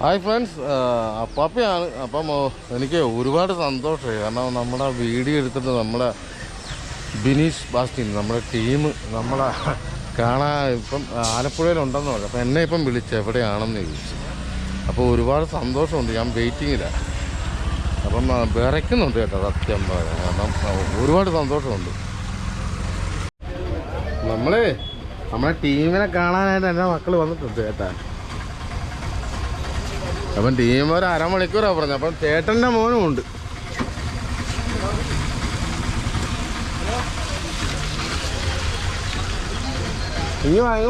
Hi friends, അപ്പാപ്പയാണ്. അപ്പം എനിക്ക് ഒരുപാട് സന്തോഷമായി. കാരണം നമ്മുടെ വീഡിയോ എടുത്തിട്ട് നമ്മുടെ ബിനീഷ് ബാസ്റ്റിൻ നമ്മുടെ ടീം നമ്മളെ കാണാൻ ഇപ്പം ആലപ്പുഴയിലുണ്ടെന്ന് പറഞ്ഞു. അപ്പം എന്നെ ഇപ്പം വിളിച്ചു എവിടെയാണെന്ന് ചോദിച്ചു. അപ്പോൾ ഒരുപാട് സന്തോഷമുണ്ട്. ഞാൻ വെയിറ്റിങ്ങിലാണ്. അപ്പം വിറയ്ക്കുന്നുണ്ട് കേട്ടോ, സത്യം പറയാം. കാരണം ഒരുപാട് സന്തോഷമുണ്ട്. നമ്മളെ ടീമിനെ കാണാനായിട്ട് എൻ്റെ മക്കൾ വന്നിട്ടുണ്ട് കേട്ടാ. അപ്പം ടീം ഒരു അരമണിക്കൂറാണ് പറഞ്ഞത്. അപ്പം ചേട്ടൻ്റെ മോനും ഉണ്ട്.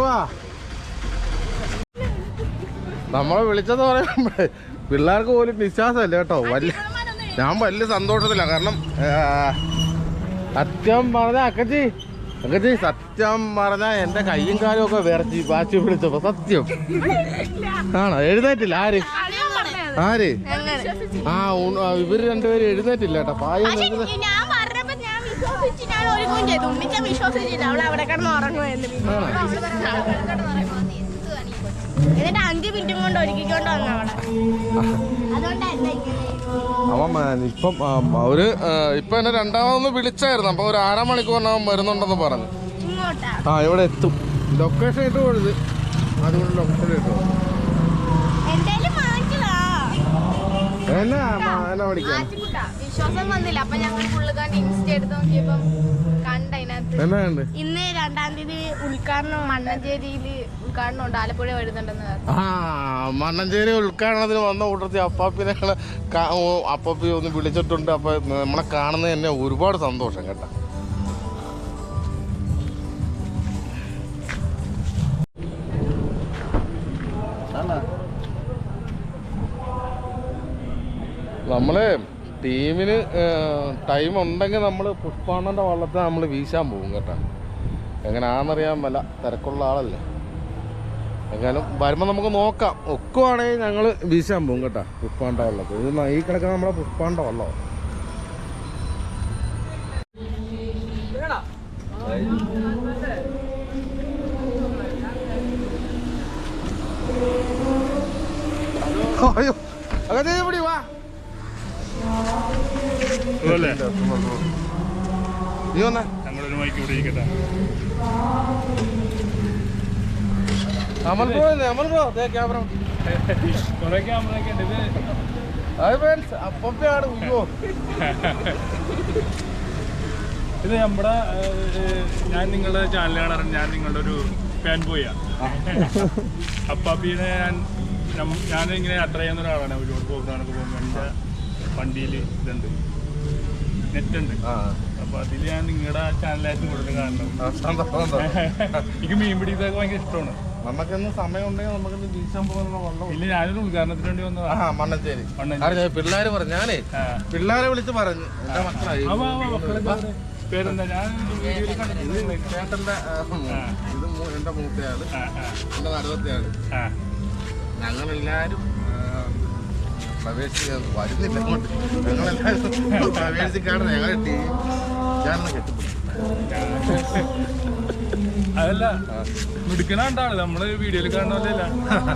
വാ നമ്മളെ വിളിച്ചെന്ന് പറയുമ്പോഴേ പിള്ളേർക്ക് പോലും വിശ്വാസമല്ല കേട്ടോ. ഞാൻ വലിയ സന്തോഷത്തിലാണ്. കാരണം സത്യം പറഞ്ഞ അക്കച്ചി സത്യം പറഞ്ഞാൽ എൻ്റെ കയ്യും കാലും ഒക്കെ വിറച്ച് വാച്ച് വിളിച്ചപ്പോ സത്യം ആണോ? എഴുന്നേറ്റില്ല. ആര് ഇവര് രണ്ടുപേരും എഴുന്നേറ്റില്ല കേട്ടോ. പായ അവൻ ഇപ്പം ഇപ്പൊ എന്നെ രണ്ടാമതൊന്ന് വിളിച്ചായിരുന്നു. അപ്പൊ ഒരു അരമണിക്കൂറിനവൻ വരുന്നുണ്ടെന്ന് പറഞ്ഞു. ഇവിടെ എത്തും. ലൊക്കേഷൻ ഇട്ട് കൊടുത്ത് അതുകൊണ്ട് ലൊക്കേഷൻ ഇട്ടു. എന്നാ പഠിക്കാൻ വിശ്വാസം വന്നില്ല. അപ്പൊ ഞങ്ങൾ ഇൻസ്റ്റ എടുത്ത് നോക്കിയപ്പോ എന്നാ ഉണ്ട്. ഇന്ന് 2-ാം തീയതി ഉദ്ഘാടനം മണ്ണഞ്ചേരിയില് ഉദ്ഘാടനം ഉണ്ട്. ആലപ്പുഴ വരുന്നുണ്ടെന്ന്. മണ്ണഞ്ചേരി ഉദ്ഘാടനത്തിന് വന്ന കൂട്ടത്തിൽ അപ്പാപ്പി ഒന്ന് വിളിച്ചിട്ടുണ്ട്. അപ്പൊ നമ്മളെ കാണുന്നത് തന്നെ ഒരുപാട് സന്തോഷം കേട്ടോ. നമ്മള് ടീമിന് ടൈം ഉണ്ടെങ്കിൽ നമ്മൾ പുഷ്പാണ്ണൻ്റെ വള്ളത്തിൽ നമ്മൾ വീശാൻ പോകും കേട്ടോ. എങ്ങനെയാണെന്നറിയാൻ വല്ല തിരക്കുള്ള ആളല്ലേ. എങ്ങാനും വരുമ്പോൾ നമുക്ക് നോക്കാം. ഒക്കുവാണെങ്കിൽ ഞങ്ങൾ വീശാൻ പോകും കേട്ടോ പുഷ്പാണ്ട വള്ളത്തിൽ. ഇത് ഈ കിടക്കുന്ന നമ്മളെ പുഷ്പാണ്ട വള്ളം. അയ്യോ അങ്ങനെ ഇവിടെ വാ. നീ വന്നേ. അമൽ ബ്രോ ക്യാമറ അപ്പൊക്കെയാണ്. അയ്യോ ഇത് നമ്മുടെ ഞാൻ നിങ്ങളുടെ ചാനൽ കാണാറുണ്ട്. ഞാൻ നിങ്ങളുടെ ഒരു ഫാൻ ബോയാ. അപ്പാപ്പീനെ ഞാനിങ്ങനെ യാത്ര ചെയ്യുന്ന ഒരാളാണ്. ഒരുപാട് പ്രോഗ്രാമൊക്കെ പോകുമ്പോൾ എൻ്റെ വണ്ടിയിൽ ഇതുണ്ട്, നെറ്റുണ്ട്. അപ്പൊ അതിൽ ഞാൻ നിങ്ങളുടെ ചാനലായിട്ട് കൂടുതൽ കാണണം. എനിക്ക് മീൻ പിടിക്കുന്നതൊക്കെ ഭയങ്കര ഇഷ്ടമാണ്. നമുക്കൊന്ന് സമയം ഉണ്ടെങ്കിൽ നമുക്കൊന്ന് വീശാൻ പോകുന്ന വെള്ളം. ഇല്ല, ഞാനൊരു ഉദ്ഘാടനത്തിന് വേണ്ടി വന്നതാ. മണ്ണഞ്ചേരി പിള്ളേര് പറഞ്ഞു. ഞാനേ പിള്ളേരെ വിളിച്ച് പറഞ്ഞു എന്റെ മക്കളായി പേരെന്താ? ഞാൻ ചേട്ടന്റെ ഇത് എന്റെ മൂത്തയാള്, എന്റെ നടുവത്തെയാള്. ഞങ്ങളെല്ലാരും പ്രവേശിക്കാൻ വരുന്നില്ല. ഞങ്ങളെല്ലാരും പ്രവേശിക്കാണ്. ഞങ്ങളെ ടീം ചേർന്ന് കെട്ടിപ്പിടിച്ചു. അതല്ല മിടുക്കണ കണ്ടാണ് നമ്മള് വീഡിയോയിൽ കാണുന്ന പോലെയല്ല.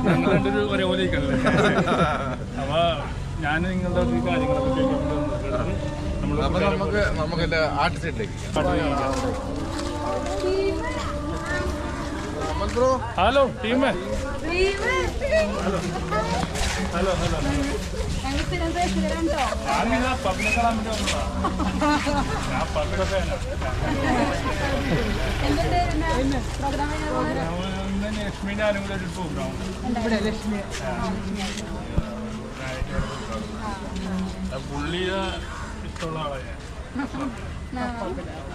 ഞങ്ങൾ രണ്ടൊരു ഒരേപോലെ ഇരിക്കണല്ലേ. അപ്പൊ ഞാൻ നിങ്ങളുടെ കാര്യങ്ങളൊക്കെ നമുക്ക് എന്റെ ആർട്ടിസ്റ്റ്. ഹലോ ടീമേ. ഹലോ ഹലോ ഞാൻ പബ്ലിക് കാണാൻ വേണ്ടി വന്നതാ. ഞാൻ പബ്ലിക് ഫാനാ. ലക്ഷ്മി ഞാനും കൂടെ ഒരു പ്രോഗ്രാം. പുള്ളിയെ ഇഷ്ടമുള്ള ആളാണ്.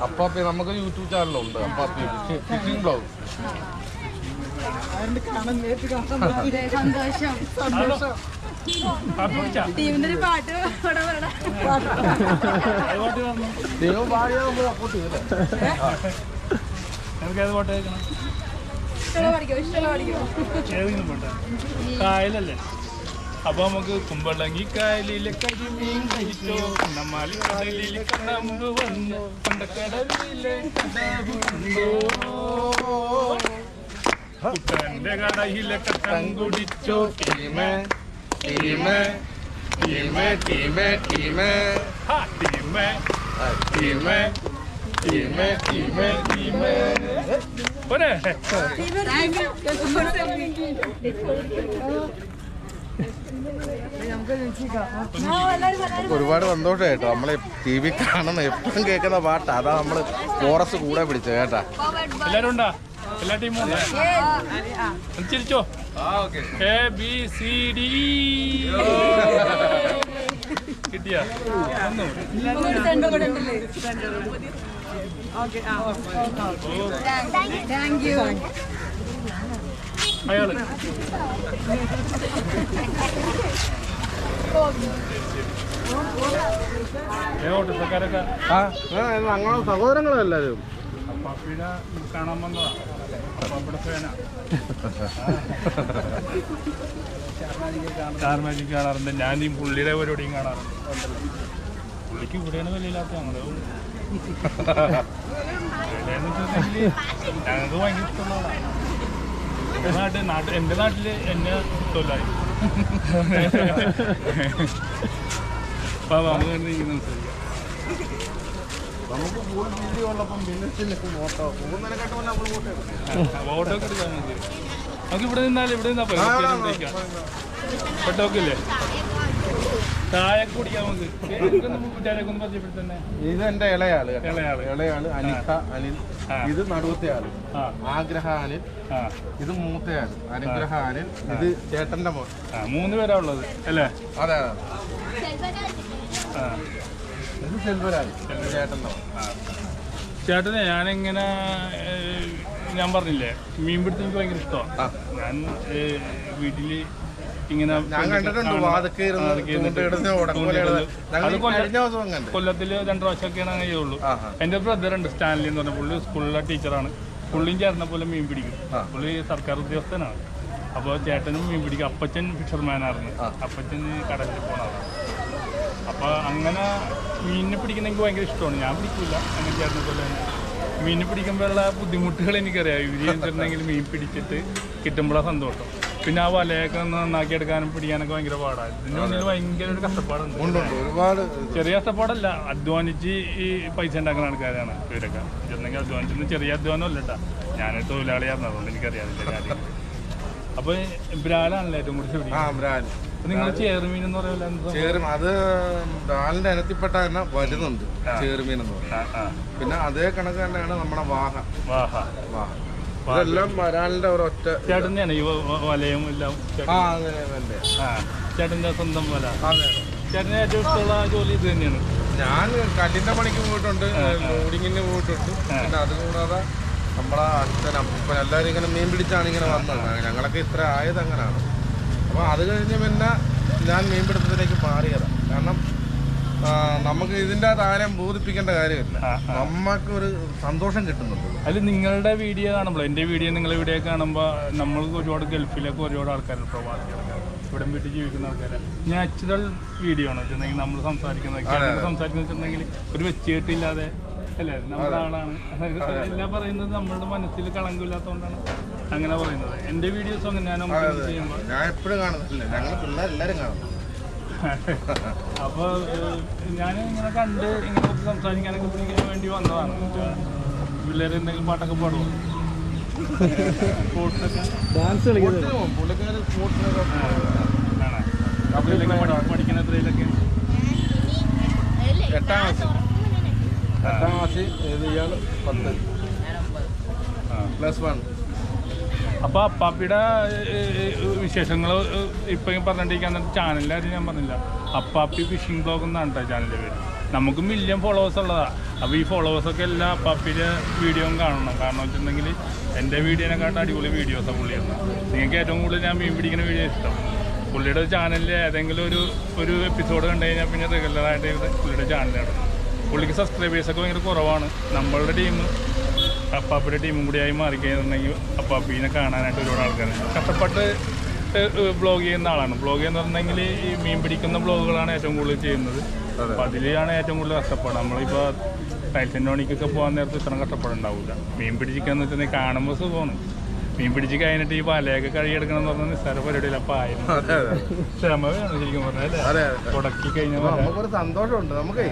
അപ്പാപ്പി നമുക്കൊരു യൂട്യൂബ് ചാനലുണ്ട്. അപ്പാപ്പി ഫിഷിംഗ് ബ്ലോഗ്. ടീമിന്റെ ഒരു പാട്ട് കായലല്ലേ. അപ്പൊ നമുക്ക് കുമ്പളങ്ങി കായലിലെ കരിമീൻ കഴിച്ചോ, നമ്മാലി കടലിലെ കടമ്പ് വന്നു, കടലിലെ കടവുണ്ടോ, കുട്ടന്റെ കടയിലെ കട്ടം കുടിച്ചോ ടീമേ, ടീമേ ടീമേ ടീമേ ടീമേ ഹാ, ടീമേ ടീമേ ടീമേ ടീമേ ടീമേ. പോരെ? ഒരുപാട് സന്തോഷം കേട്ടോ. നമ്മളെ ടി വി കാണുന്ന എപ്പോഴും കേൾക്കുന്ന പാട്ടാ. അതാ നമ്മള് കോറസ് കൂടെ പിടിച്ചത് കേട്ടാ. എല്ലാരും ഉണ്ടാ? എല്ലാ ടീമും ഉണ്ടാ? ചിരിച്ചോ? ABCD കിട്ടിയാ? അയാള് ഓട്ടക്കാരൊക്കെ ഞങ്ങളെ സഹോദരങ്ങളും എല്ലാവരും അപ്പാപ്പിനെ കാണാൻ വന്നതാ. അപ്പാപ്പിയുടെ ഫാനാ. സ്റ്റാർ മാജിക് കാണാറുണ്ട്. ഞാൻ ഈ പുള്ളിയുടെ പരിപാടിയും കാണാറുണ്ട്. പുള്ളിക്ക് ഇവിടെയാണ് വിലയില്ലാത്ത ഞങ്ങള് ഞങ്ങൾക്ക് ഭയങ്കര ഇഷ്ടമുള്ളതാണ്. എൻ്റെ നാട്ടില് എന്നെ ഇഷ്ടമില്ലായി. നമുക്ക് സംസാരിക്കാം. നമുക്ക് ഫുൾ വീഡിയോ ഉള്ളപ്പം പിന്നെ ഫോട്ടോ പോകുന്നതിനെക്കാട്ടും നമ്മൾ ഫോട്ടോ ഒക്കെ എടുക്കാൻ നമുക്ക് ഇവിടെ നിന്നാലും ഇവിടെ നിന്നാ ഫോട്ടോക്കില്ലേ? ചായ കുടിക്കാൻ നമുക്ക് കൂട്ടുകാരൊക്കെ ഒന്ന് പരിചയപ്പെടുത്തന്നെ. ഇത് എന്റെ ഇളയാള് ഇളയാള് അനിത അനിൽ. ഇത് നടുവത്തെ ആള് ആഗ്രഹ അനിൽ. ഇത് മൂത്തയാള് അനുഗ്രഹ അനിൽ. ഇത് ചേട്ടന്റെ മോൻ. 3 പേരാ ഉള്ളത് അല്ലേ? അതെ അതെ. ഇത് സെൽവരാജ് ചേട്ടന്റെ മോൻ. ചേട്ടനെ ഞാനിങ്ങനെ ഞാൻ പറഞ്ഞില്ലേ മീൻ പിടുത്തം എനിക്ക് ഭയങ്കര ഇഷ്ടമാണ്. ഞാൻ വീട്ടില് ഇങ്ങനെ കൊല്ലത്തില് 2 പ്രാവശ്യമൊക്കെയാണ് അങ്ങനെ ചെയ്യുള്ളൂ. എൻ്റെ ബ്രദറുണ്ട് സ്റ്റാൻലി എന്ന് പറഞ്ഞ പുള്ളി സ്കൂളിലെ ടീച്ചറാണ്. പുള്ളിയും ചേർന്ന പോലെ മീൻ പിടിക്കും. പുള്ളി സർക്കാർ ഉദ്യോഗസ്ഥനാണ്. അപ്പോൾ ചേട്ടനും മീൻ പിടിക്കും. അപ്പച്ചൻ ഫിഷർമാനായിരുന്നു. അപ്പച്ചൻ കടലിൽ പോണതാണ്. അപ്പോൾ അങ്ങനെ മീനിനെ പിടിക്കുന്ന എനിക്ക് ഭയങ്കര ഇഷ്ടമാണ്. ഞാൻ പിടിക്കില്ല അങ്ങനെ ചേട്ടനെ പോലെ തന്നെ. മീൻ പിടിക്കുമ്പോഴുള്ള ബുദ്ധിമുട്ടുകൾ എനിക്കറിയാം. ഇവര് വെച്ചിട്ടുണ്ടെങ്കിൽ മീൻ പിടിച്ചിട്ട് കിട്ടുമ്പോഴാണ് സന്തോഷം. പിന്നെ ആ വലയൊക്കെ ഒന്ന് നന്നാക്കി എടുക്കാനും പിടിക്കാനൊക്കെ ഭയങ്കര പാടാണ്. ഇതിന് മുന്നിൽ ഭയങ്കര ഒരു കഷ്ടപ്പാടുണ്ട്. ഒരുപാട് ചെറിയ കഷ്ടപ്പാടല്ല, അധ്വാനിച്ച് ഈ പൈസ ഉണ്ടാക്കുന്ന ആൾക്കാരാണ് ഇവരൊക്കെ. ചെന്നെങ്കിൽ അധ്വാനിച്ചൊന്നും ചെറിയ അധ്വാനം അല്ല കേട്ടാ. ഞാൻ തൊഴിലാളിയായിരുന്നു, അതുകൊണ്ട് എനിക്കറിയാതില്ല കാര്യം. അപ്പൊ ബ്രാലാണല്ലോ ഏറ്റവും കൂടുതൽ. നിങ്ങൾ ചേറുമീൻ എന്ന് പറയുന്നത് അത് ബ്രാലിന്റെ ഇനത്തിൽപ്പെട്ട തന്നെ വരുന്നുണ്ട് ചേറുമീൻ എന്ന് പറയുന്നത്. പിന്നെ അതേ കണക്ക് തന്നെയാണ് നമ്മുടെ വാഹ. ഇതെല്ലാം വരാലിന്റെ ഒരൊറ്റ ചേട്ടൻ്റെയാണ് ഈ വലയും എല്ലാം. ചേട്ടൻ്റെ സ്വന്തം വല. ചേട്ടന് ഏറ്റവും ഇഷ്ടമുള്ള ജോലി ഇത് തന്നെയാണ്. ഞാൻ കല്ലിന്റെ പണിക്ക് പോയിട്ടുണ്ട്, ലോഡിങ്ങിന് പോയിട്ടുണ്ട്. പിന്നെ അതുകൂടാതെ നമ്മളെ അച്ഛൻ അപ്പൻ എല്ലാവരും ഇങ്ങനെ മീൻ പിടിച്ചാണ് ഇങ്ങനെ വന്നത്. ഞങ്ങളൊക്കെ ഇത്ര ആയത് അങ്ങനെയാണ്. അപ്പോൾ അത് കഴിഞ്ഞ് പിന്നെ ഞാൻ മീൻപിടുത്തത്തിലേക്ക് മാറിയതാണ്. കാരണം നമുക്ക് ഇതിൻ്റെ താരം ബോധിപ്പിക്കേണ്ട കാര്യമില്ല, നമുക്കൊരു സന്തോഷം കിട്ടുന്നുണ്ട്. അതിൽ നിങ്ങളുടെ വീഡിയോ കാണുമ്പോൾ, എൻ്റെ വീഡിയോ നിങ്ങളുടെ വീഡിയോ കാണുമ്പോൾ നമ്മൾക്ക് ഒരുപാട് ഗൾഫിലൊക്കെ ഒരുപാട് ആൾക്കാരുണ്ട്, പ്രവാസികളൊക്കെ ഇവിടെ വീട്ടിൽ ജീവിക്കുന്ന ആൾക്കാരെ. നാച്ചുറൽ വീഡിയോ ആണ് വെച്ചിട്ടുണ്ടെങ്കിൽ നമ്മൾ സംസാരിക്കുന്നുണ്ടെങ്കിൽ ഒരു വെച്ചുകെട്ടില്ലാതെ അല്ലേ, നമ്മുടെ ആളാണ്. എല്ലാം പറയുന്നത് നമ്മളുടെ മനസ്സിൽ കളങ്കമില്ലാത്തതുകൊണ്ടാണ് അങ്ങനെ പറയുന്നത്. എൻ്റെ വീഡിയോസ് അങ്ങനെ ഞാൻ ചെയ്യുമ്പോൾ ഞാൻ എപ്പോഴും കാണുന്നില്ല, ഞങ്ങൾ പിള്ളേരെല്ലാവരും കാണുന്നു. അപ്പോൾ ഞാൻ ഇങ്ങനെ കണ്ട് ഇങ്ങനെ സംസാരിക്കാനൊക്കെ പിടിക്കാൻ വേണ്ടി വന്നതാണ്. പിള്ളേർ എന്തെങ്കിലും പാട്ടൊക്കെ പാടുമോ? സ്പോർട്സൊക്കെ ഡാൻസ് കളിക്കുന്നത് പുള്ളിക്കാർ സ്പോർട്സിനൊക്കെ പഠിക്കുന്ന എത്രയിലൊക്കെ? 8ാം ക്ലാസ്. ഇയാൾ 10 +1. അപ്പോൾ അപ്പാപ്പിയുടെ വിശേഷങ്ങൾ ഇപ്പം പറഞ്ഞിട്ടിരിക്കാൻ ചാനലിലാരും ഞാൻ പറഞ്ഞില്ല. അപ്പാപ്പി ഫിഷിംഗ് ബ്ലോഗ് എന്നാണ് കേട്ടോ ചാനലിൻ്റെ പേര്. നമുക്ക് മില്യൺ ഫോളോവേഴ്സ് ഉള്ളതാണ്. അപ്പോൾ ഈ ഫോളോവേഴ്സൊക്കെ എല്ലാം അപ്പാപ്പിയുടെ വീഡിയോയും കാണണം. കാരണം വെച്ചിട്ടുണ്ടെങ്കിൽ എൻ്റെ വീഡിയോനെക്കാട്ടും അടിപൊളി വീഡിയോസാണ് പുള്ളി ചെയ്യുന്നത്. നിങ്ങൾക്ക് ഏറ്റവും കൂടുതൽ ഞാൻ മീൻ പിടിക്കുന്ന വീഡിയോ ഇഷ്ടം. പുള്ളിയുടെ ചാനലിൽ ഏതെങ്കിലും ഒരു എപ്പിസോഡ് കണ്ടു കഴിഞ്ഞാൽ പിന്നെ റെഗുലറായിട്ട് പുള്ളിയുടെ ചാനലാണ്. പുള്ളിക്ക് സബ്സ്ക്രൈബേഴ്സൊക്കെ ഭയങ്കര കുറവാണ്. നമ്മളുടെ ടീം അപ്പാപ്പിയുടെ ടീമും കൂടിയായി മാറിക്കഴിഞ്ഞിട്ടുണ്ടെങ്കിൽ അപ്പാപ്പീനെ കാണാനായിട്ട് ഒരുപാട് ആൾക്കാരുണ്ട്. കഷ്ടപ്പെട്ട് ബ്ലോഗ് ചെയ്യുന്ന ആളാണ്. ബ്ലോഗ് എന്ന് പറഞ്ഞെങ്കിൽ ഈ മീൻ പിടിക്കുന്ന ബ്ലോഗുകളാണ് ഏറ്റവും കൂടുതൽ ചെയ്യുന്നത്. അപ്പോൾ അതിലാണ് ഏറ്റവും കൂടുതൽ കഷ്ടപ്പാട്. നമ്മളിപ്പോൾ ടൈൽസിൻ്റെ പണിക്കൊക്കെ പോകാൻ നേരത്തെ ഇത്ര കഷ്ടപ്പാടുണ്ടാവില്ല. മീൻ പിടിച്ചിരിക്കാന്ന് വെച്ചിട്ടുണ്ടെങ്കിൽ കാണുമ്പോൾ സുഖമാണ്. മീൻ പിടിച്ച് കഴിഞ്ഞിട്ട് ഈ വലയൊക്കെ കഴുകിയെടുക്കണം എന്ന് പറഞ്ഞാൽ നിസ്സാര പരിപാടിയില്ല. അപ്പം ആയിരുന്നു ക്ഷമ വേണം ശരിക്കും പറഞ്ഞാൽ. ഉടക്കി കഴിഞ്ഞാൽ നമുക്കൊരു സന്തോഷമുണ്ട്. നമുക്ക്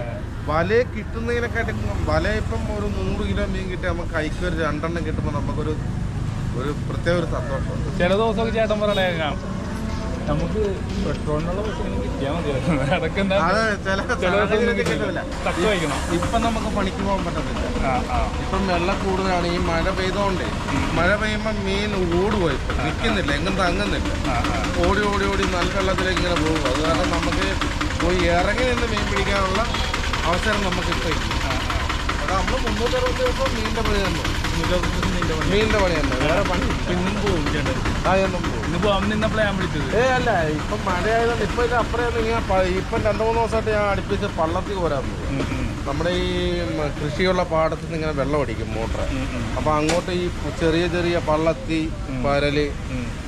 വല കിട്ടുന്നതിനെക്കാട്ടി വല ഇപ്പം ഒരു 100 കിലോ മീൻ കിട്ടി നമുക്ക് കൈക്ക് ഒരു 2 എണ്ണം കിട്ടുമ്പോൾ നമുക്കൊരു പ്രത്യേക ഒരു സന്തോഷമുണ്ട്. ചില ദിവസമൊക്കെ ചേട്ടൻ പറയണേ നമുക്ക് പെട്രോളിനുള്ള പൈസ കിട്ടിയാൽ മതിയായിരുന്നു. അതൊക്കെ എന്താ തട്ട് വയ്ക്കണം. ഇപ്പം നമുക്ക് പണിക്ക് പോകാൻ പറ്റത്തില്ല. ഇപ്പം വെള്ളം കൂടുതലാണ്. ഈ മഴ പെയ്തോണ്ടേ മഴ പെയ്യുമ്പോൾ മീൻ ഓടുപോയി നിൽക്കുന്നില്ല, എങ്ങും തങ്ങുന്നില്ല. ഓടി ഓടി ഓടി നല്ല വെള്ളത്തിലേക്ക് ഇങ്ങനെ പോകും. അത് കാരണം നമുക്ക് പോയി ഇറങ്ങി നിന്ന് മീൻ പിടിക്കാനുള്ള അവസരം നമുക്ക് ഇപ്പം ഇല്ല. അത് നമ്മൾ 360 ദിവസം മീനിൻ്റെ പണി തന്നെ. മീനിൻ്റെ പണി തന്നെ, വേറെ പണി ഇന്നും പോകും ചേട്ടൻ. അതൊന്നും പോകും. ഇന്ന് പോകാൻ നിന്നപ്പോഴേ ഞാൻ വിളിച്ചത്. അല്ല, ഇപ്പം മഴയായതുകൊണ്ട് ഇപ്പം ഇത് അപ്പുറം ഇപ്പം 2-3 ദിവസമായിട്ട് ഞാൻ അടുപ്പിച്ച് പള്ളത്തിൽ കോരാൻ പോകും. നമ്മുടെ ഈ കൃഷിയുള്ള പാടത്ത് നിന്ന് ഇങ്ങനെ വെള്ളം അടിക്കും മോട്ടർ. അപ്പം അങ്ങോട്ട് ഈ ചെറിയ ചെറിയ പള്ളത്തി, പരല്,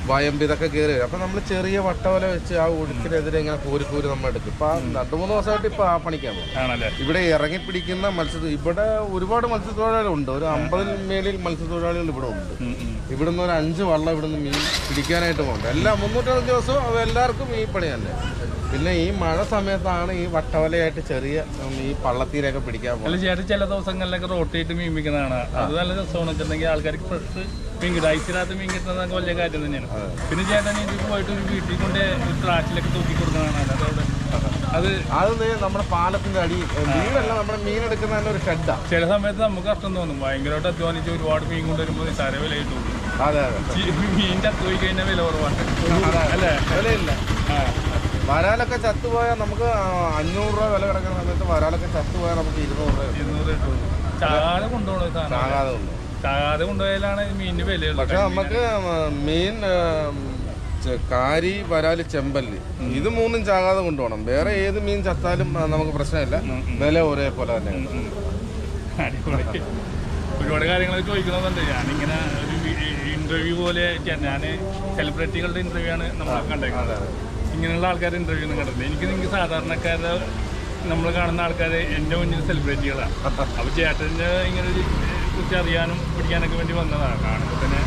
വയമ്പ് ഇതൊക്കെ കയറി വരും. അപ്പം നമ്മൾ ചെറിയ വട്ടവല വെച്ച് ആ ഒഴുക്കിനെതിരെ ഇങ്ങനെ കോരി നമ്മൾ എടുക്കും. ഇപ്പം 2-3 ദിവസമായിട്ട് ഇപ്പം ആ പണിക്കാൻ പോകും. ഇവിടെ ഇറങ്ങിപ്പിടിക്കുന്ന ഇവിടെ ഒരുപാട് മത്സ്യത്തൊഴിലാളികളുണ്ട്. ഒരു 50 മേലിൽ മത്സ്യത്തൊഴിലാളികൾ ഇവിടെ ഉണ്ട്. ഇവിടുന്ന് ഒരു 5 വള്ളം ഇവിടുന്ന് മീൻ പിടിക്കാനായിട്ട് പോകുന്നുണ്ട്. എല്ലാ 360 ദിവസവും അത് എല്ലാവർക്കും ഈ പണി തന്നെ. പിന്നെ ഈ മഴ സമയത്താണ് ഈ വട്ടവലയായിട്ട് ചെറിയ ഈ പള്ളത്തീരൊക്കെ പിടിക്കാൻ പോകുന്നത്. ചേട്ടൻ ചില ദിവസങ്ങളിലൊക്കെ റോട്ടിയിട്ട് മീൻ പിടിക്കുന്നതാണ്. അത് നല്ല രസമാണ് വെച്ചിട്ടുണ്ടെങ്കിൽ ആൾക്കാർക്ക് ഫ്രഷ് മീൻ കിട്ടും. ഐസിനകത്ത് മീൻ കിട്ടുന്നതൊക്കെ വലിയ കാര്യം തന്നെയാണ്. പിന്നെ ചേട്ടൻ ഇത് പോയിട്ട് ഒരു വീട്ടിൽ കൊണ്ട് ട്രാക്കിലൊക്കെ തൂക്കി കൊടുക്കുന്നതാണ്. അതവിടെ അത് നമ്മുടെ പാലത്തിന്റെ അടി വീടല്ല, നമ്മുടെ മീൻ എടുക്കുന്ന ഒരു ഷെഡാണ്. ചില സമയത്ത് നമുക്ക് കഷ്ടം തോന്നും. ഭയങ്കരമായിട്ട് അധ്വാനിച്ച് ഒരുപാട് മീൻ കൊണ്ടുവരുമ്പോൾ നിസാര വിലയിട്ട് തോന്നും. അതെ മീനിന്റെ അത്ത് പോയി കഴിഞ്ഞാൽ വില കുറവാണ് അല്ലേ? വിലയില്ല. വരാലൊക്കെ ചത്തുപോയാൽ നമുക്ക് 500 രൂപ വില കിടക്കുന്ന സമയത്ത് വരാലൊക്കെ ചത്തുപോയാൽ നമുക്ക് 200 രൂപ. ചാകാതെ കൊണ്ടുപോകണം. ചാകാതെ കൊണ്ടുപോയാലാണ് മീനിന് വിലയുള്ളത്. പക്ഷെ നമുക്ക് മീൻ കാരി, വരാല്, ചെമ്പല്ലി ഇത് 3 ചാകാതെ കൊണ്ടുപോകണം. വേറെ ഏത് മീൻ ചത്താലും നമുക്ക് പ്രശ്നമില്ല. വില ഒരേപോലെ തന്നെ. ഒരുപാട് കാര്യങ്ങൾ ചോദിക്കണമെന്നുണ്ട്. ഞാനിങ്ങനെ ഒരു ഇന്റർവ്യൂ പോലെ ഞാൻ സെലിബ്രിറ്റികളുടെ ഇന്റർവ്യൂ ആണ് നമ്മൾ കണ്ടേക്കുന്നത്. ഇങ്ങനെയുള്ള ആൾക്കാരുടെ ഇന്റർവ്യൂ ഒന്നും കണ്ടില്ല. നിങ്ങൾക്ക് സാധാരണക്കാരെ നമ്മൾ കാണുന്ന ആൾക്കാരെ എൻ്റെ മുന്നിൽ സെലിബ്രിറ്റികളാണ്. അപ്പോൾ ചേട്ടൻ്റെ ഇങ്ങനെ ഒരു കുറിച്ച് അറിയാനും പിടിക്കാനൊക്കെ വേണ്ടി വന്നതാണ്. കാണുമ്പോൾ തന്നെ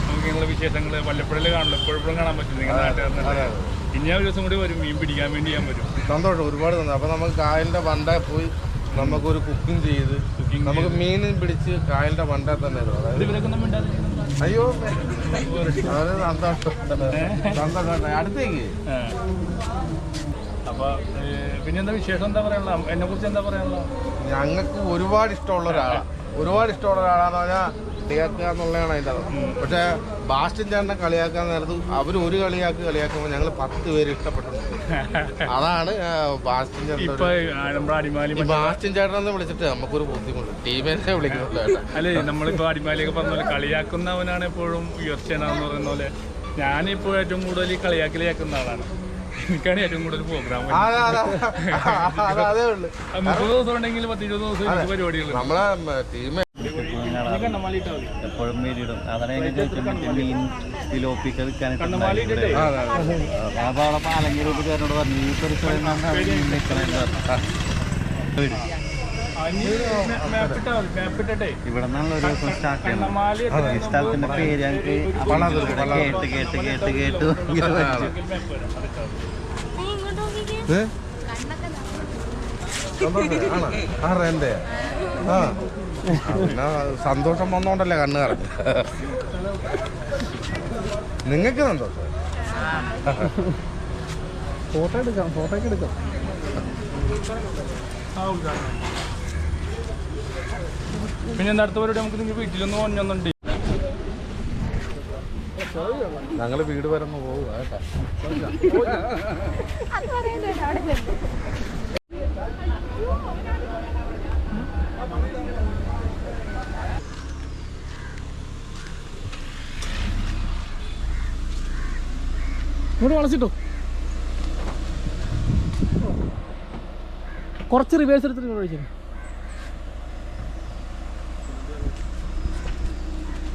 നമുക്ക് ഇങ്ങനെയുള്ള വിശേഷങ്ങൾ വല്ലപ്പോഴേ കാണില്ല, എപ്പോഴും കാണാൻ പറ്റും. നിങ്ങളുടെ നാട്ടുകാരനെ ഇനി ഒരു ദിവസം കൂടി വരും മീൻ പിടിക്കാൻ വേണ്ടി ഞാൻ വരും. സന്തോഷം, ഒരുപാട് സന്തോഷം. അപ്പോൾ നമുക്ക് കായലിൻ്റെ വണ്ടേ പോയി നമുക്കൊരു കുക്കിംഗ് ചെയ്ത് നമുക്ക് മീൻ പിടിച്ച് കായലിൻ്റെ വണ്ടേ തന്നെ അയ്യോ വളരെ സന്തോഷം. അടുത്തേക്ക് അപ്പൊ പിന്നെന്താ വിശേഷം, എന്താ പറയാനുള്ള, എന്നെ കുറിച്ച് എന്താ പറയാനുള്ള? ഞങ്ങൾക്ക് ഒരുപാട് ഇഷ്ടമുള്ള ഒരാളാന്ന് പറഞ്ഞാൽ കളിയാക്കുക എന്നുള്ളതാണ് അതിൻ്റെ. പക്ഷേ ബാസ്റ്റിൻ ചേട്ടനെ കളിയാക്കാൻ നേരത്ത് അവർ ഒരു കളിയാക്കുമ്പോൾ ഞങ്ങൾ 10 പേര് ഇഷ്ടപ്പെട്ടിട്ടുണ്ട്. അതാണ് ബാസ്റ്റിൻ ചേട്ടൻ. ബാസ്റ്റിൻ ചേട്ടനെന്ന് വിളിച്ചിട്ട് നമുക്കൊരു ബുദ്ധിമുട്ട്, ടീമിനെ വിളിക്കുന്നുണ്ട്. അല്ലേ, നമ്മളിപ്പോൾ അടിമാലിയൊക്കെ പറഞ്ഞ പോലെ കളിയാക്കുന്നവനാണ് എപ്പോഴും ഉയർച്ചയെന്ന് പറയുന്ന പോലെ. ഞാനിപ്പോൾ ഏറ്റവും കൂടുതൽ കളിയാക്കുന്ന ആളാണ്. എനിക്കാണ് ഏറ്റവും കൂടുതൽ പ്രോഗ്രാം. 30 ദിവസം ഉണ്ടെങ്കിൽ 10-20 ദിവസം പരിപാടികൾ നമ്മളെ ടീം എപ്പോഴും മീനിടും. അതാണ് മീൻ തിലോപ്പിക്ക വിൽക്കാനായിട്ട് പാലങ്കി രൂപക്കാരനോട് പറഞ്ഞു ഈ ഇവിടെ നിന്നുള്ള ഒരു ദിവസം സ്റ്റാർട്ട് ചെയ്യണം. ഈ സ്ഥലത്തിന്റെ പേര് ഞങ്ങൾക്ക് കേട്ട് എന്റെ പിന്നെ സന്തോഷം വന്നോണ്ടല്ലേ കണ്ണ് കറങ്ങി. നിങ്ങൾക്ക് സന്തോഷം. ഫോട്ടോ എടുക്കാം. പിന്നെ എന്താ അടുത്ത പരിപാടി? നമുക്ക് നിങ്ങൾ വീട്ടിലൊന്ന് പറഞ്ഞൊന്നുണ്ട്. ഞങ്ങൾ വീട് വരെ ഒന്ന് പോകുക കേട്ടോ. ഇങ്ങോട്ട് വളച്ചിട്ടോ. കുറച്ച് റിവേഴ്സ് എടുത്തിട്ട് ഇങ്ങോട്ട് ഒഴിച്ചു.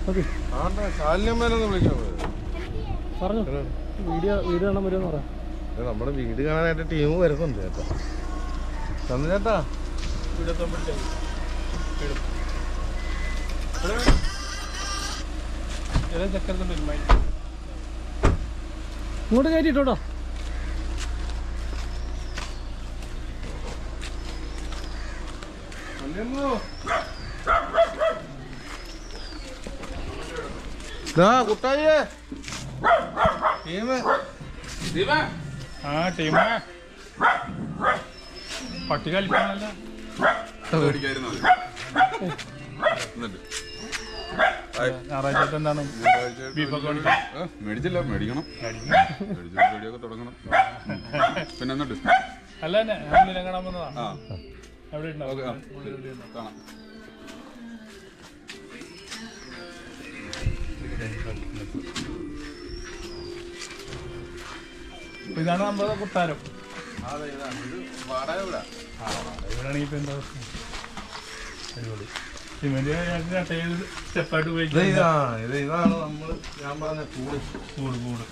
ഓക്കെ പറഞ്ഞു. വീഡിയോ കാണാൻ വരുമെന്ന് പറയാം. നമ്മുടെ വീട് കാണാനായിട്ട് ടീം വരുന്നുണ്ട് കേട്ടോ. ചേട്ടാ ഇങ്ങോട്ട് കയറ്റിട്ടോ. കുട്ടായിയേ ആ ടീമേ പട്ടി കളിക്കാനല്ല ഞായറാഴ്ച എന്താണ് ബീഫൊക്കെ മേടിച്ചില്ല, മേടിക്കണം, റെഡിയൊക്കെ തുടങ്ങണം. പിന്നെ എന്നിട്ട് അല്ല തന്നെ ഞാൻ നിലം കാണാൻ വന്നതാ. എവിടെ ഉണ്ടാവും കാണാം. ഇതാണ് നമ്മുടെ കൊട്ടാരം. വാടക ഇവിടെയാണെങ്കിൽ ഇപ്പൊ എന്താ അടിപൊളി സിമെന്റ് സ്റ്റെപ്പായിട്ട് ഇതാണ് നമ്മള് ഞാൻ പറഞ്ഞ കൂട് കൂട് കൂട്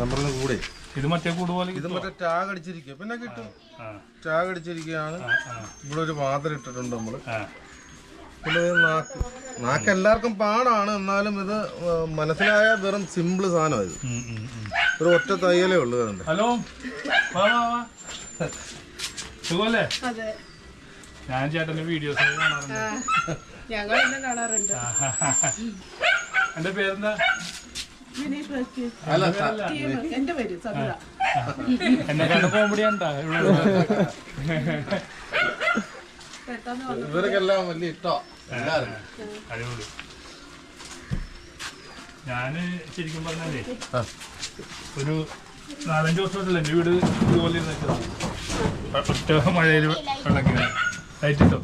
നമ്മളുടെ കൂടെ. ഇത് മറ്റേ കൂട് പോലെ ഇത് മറ്റേ ടാഗ് അടിച്ചിരിക്കുക, പിന്നെ കിട്ടും. ടാഗ് അടിച്ചിരിക്കുകയാണ്. ഇവിടെ ഒരു പാത്രം ഇട്ടിട്ടുണ്ട് നമ്മള്. പിന്നെ നാക്ക് എല്ലാവർക്കും പാടാണ്, എന്നാലും ഇത് മനസ്സിലായ വെറും സിമ്പിൾ സാധനം. ഇത് ഒരു ഒറ്റ തയ്യലേ ഉള്ളു. കണ്ടേ? ഹലോ സുഖല്ലേ? ഞാൻ ചേട്ടന്റെ വീഡിയോസ് കാണാറുണ്ട്. എന്റെ പേരെന്താ? എന്റെ പേര് എന്നെ കണ്ട കോമഡി ഉണ്ടാ ഇവർക്കെല്ലാം വലിയ ഇഷ്ടം. അടിപൊളി. ഞാന് ശരിക്കും പറഞ്ഞാലേ ഒരു 4-5 വർഷമായിട്ടില്ല എന്റെ വീട് ഇതുപോലെ ഒറ്റ മഴയിൽ വെള്ളം കയറി ലൈറ്റിട്ടോ.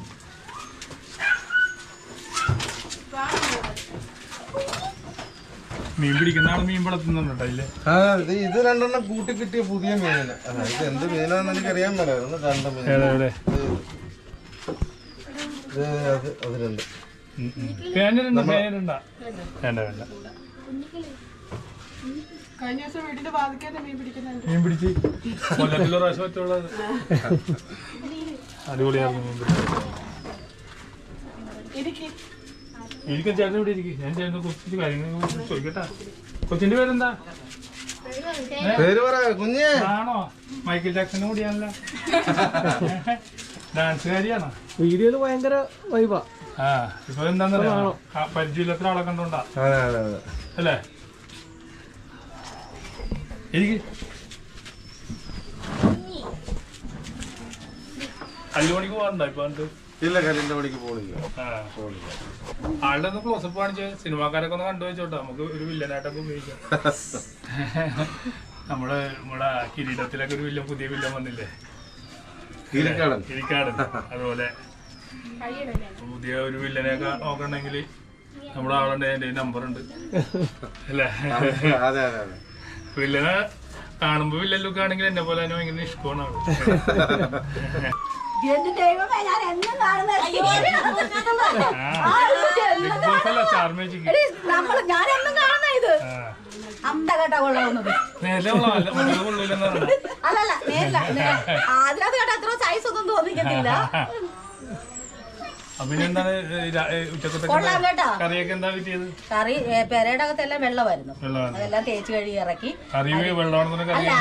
മീൻ പിടിക്കുന്ന ആള് മീൻ വളർത്തുന്നുണ്ടോ അതില്ലേ? ഇത് രണ്ടെണ്ണം കൂട്ടി കിട്ടിയ പുതിയ മീനിന്. ഇത് എന്ത് മീനാന്ന് എനിക്ക് അറിയാൻ മേലായിരുന്നു. രണ്ട് മീൻ അത് രണ്ട് പേനുണ്ടോ? പേനുണ്ടാ? വേണ്ട വേണ്ട. കഴിഞ്ഞ ദിവസം വീടിന്റെ വാതിക്കാതെ മീൻ പിടിക്കുന്നുണ്ട്. മീൻ പിടിച്ച് കൊല്ലത്തിലൊരു പ്രാവശ്യം പറ്റുള്ളത്. അടിപൊളിയായിരുന്നു മീൻ പിടിച്ച്. എനിക്ക് ചേട്ടൻ ഇവിടെ ഇരിക്കും. ഞാൻ ചേട്ടന് കുറച്ച് കാര്യങ്ങൾ ചോദിക്കട്ടാ. കൊച്ചിന്റെ പേരെന്താ? പേര് പറ കുഞ്ഞേ. ആണോ? മൈക്കിൾ ജാക്സന്റെ കൂടിയാണല്ലോ. ഡാൻസുകാരിയാണോ? വീഡിയോയില് ഭയങ്കര വൈബാ. ആ ഇപ്പൊ എന്താന്നറിയോ, പരിചയമില്ലാത്ത ആളെ കണ്ടോണ്ടാ അല്ലേ? എനിക്ക് കല്ലുമണിക്ക് പോകാറുണ്ടോ ഇപ്പൊ? ഇല്ല, കല്ലിന്റെ പണിക്ക് പോണില്ല. ആളുടെ ഒന്ന് ക്ലോസപ്പ് കാണിച്ച് സിനിമാക്കാരൊക്കെ ഒന്ന് കണ്ടു വെച്ചോട്ടെ, നമുക്ക് ഒരു വില്ലനായിട്ടൊക്കെ ഉപയോഗിക്കാം. നമ്മുടെ കിരീടത്തിലൊക്കെ ഒരു പുതിയ വില്ലൻ വന്നില്ലേ, കിരിക്കാടൻ. അതുപോലെ പുതിയ ഒരു വില്ലനെയൊക്കെ നോക്കണമെങ്കിൽ നമ്മുടെ ആളുണ്ട്, എന്റെ നമ്പർ ഉണ്ട് അല്ലേ? വില്ലനെ കാണുമ്പോ വില്ലൻ ലുക്ക് ആണെങ്കിൽ എന്നെ പോലെ തന്നെ ഭയങ്കര ഇഷ്ടമാണ് ആള്. അഭിനെന്താണ് ഉച്ചക്കത്തെ കറിയൊക്കെ എന്താ കിട്ടിയത്? കറി പെരയുടെ അകത്തെല്ലാം വെള്ളമായിരുന്നു, അതെല്ലാം തേച്ച് കഴുകി ഇറക്കി. കറി വെള്ളമാണെന്ന് അല്ല,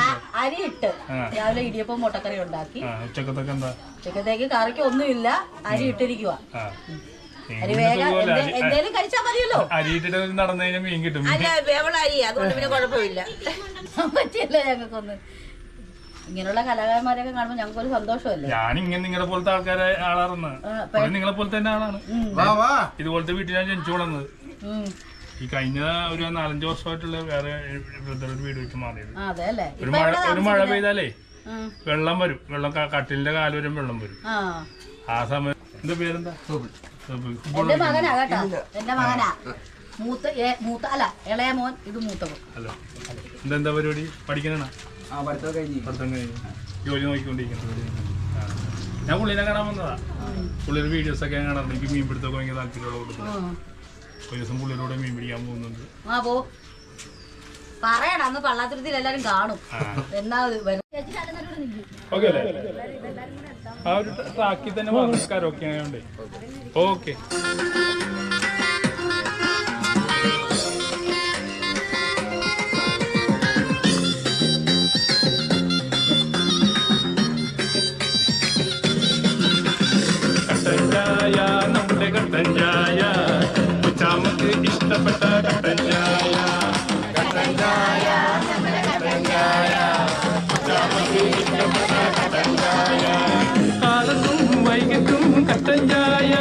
അരി ഇട്ട് രാവിലെ ഇടിയപ്പം മുട്ടക്കറി ഉണ്ടാക്കി. ഉച്ചക്കത്തേക്ക് എന്താ? ഉച്ചക്കത്തേക്ക് കറിക്ക് ഒന്നുമില്ല, അരി ഇട്ടിരിക്കുക. അരി വേഗം എന്തേലും കഴിച്ചാൽ മതിയല്ലോ. അരി ഇട്ടിട്ട് നടന്നു കഴിഞ്ഞാൽ മീൻ കിട്ടും. അല്ല, വേവള അരി, അതുകൊണ്ട് പിന്നെ കുഴപ്പമില്ല. പറ്റില്ല ഞങ്ങൾക്കൊന്ന്. ഇങ്ങനെയുള്ള കലാകാരന്മാരെയൊക്കെ കാണുമ്പോൾ ഞങ്ങൾക്കൊരു സന്തോഷമല്ലേ. ഞാനിങ്ങനെ നിങ്ങളെ പോലത്തെ ആൾക്കാരെ ആളാണെന്ന്, നിങ്ങളെ പോലെ തന്നെ ആളാണ്. ഇതുപോലത്തെ വീട്ടിൽ ഞാൻ ജനിച്ചു വളർന്നത്. ഈ കഴിഞ്ഞ ഒരു 4-5 വർഷമായിട്ടുള്ള വേറെ ഒരു വീട് വെച്ച് മാറിയത്. ഒരു മഴ പെയ്താലേ വെള്ളം വരും, കട്ടിലിന്റെ കാല് വരും വെള്ളം വരും. ആ സമയം. എന്റെ പേരെന്താ? എന്റെ മകനാ കേട്ടോ, എന്റെ മകനാ. അല്ല, ഇളയ മോൻ, ഇത് മൂത്തവൻ. അല്ല, എന്താ പരിപാടി? പഠിക്കാനാണ്? പഠിത്തം കഴിഞ്ഞു ജോലി നോക്കിക്കൊണ്ടിരിക്കുന്നത്. ഞാൻ പുള്ളിനെ കാണാൻ വന്നതാ. പുള്ളിയുടെ വീഡിയോസ് ഒക്കെ കാണാറുണ്ട്. എനിക്ക് മീൻ പിടുത്തൊക്കെ ഭയങ്കര താല്പര്യമുള്ള കൊടുക്കുന്നത്. ഒരു ദിവസം പുള്ളിയോടെ മീൻ പിടിക്കാൻ പോകുന്നുണ്ട്. പറയണം, അന്ന് പള്ളാത്തുരുത്തിൽ എല്ലാരും കാണും. ഓക്കെ അല്ലേ? ആ ഒരു ട്രാക്കിൽ തന്നെ നമസ്കാരം ഒക്കെ ആയതുകൊണ്ട് ഓക്കെ. കട്ടൻ ചായ നമ്മുടെ കട്ടൻ ചായ ഉച്ചാമക്ക് ഇഷ്ടപ്പെട്ട കട്ടൻ ചായ കട്ടൻ ചായ കട്ടൻ ചായ ഉച്ചാമക്ക് ഇഷ്ടപ്പെട്ട കട്ടൻ ചായ കാലത്തും വൈകിട്ടും കട്ടൻ ചായ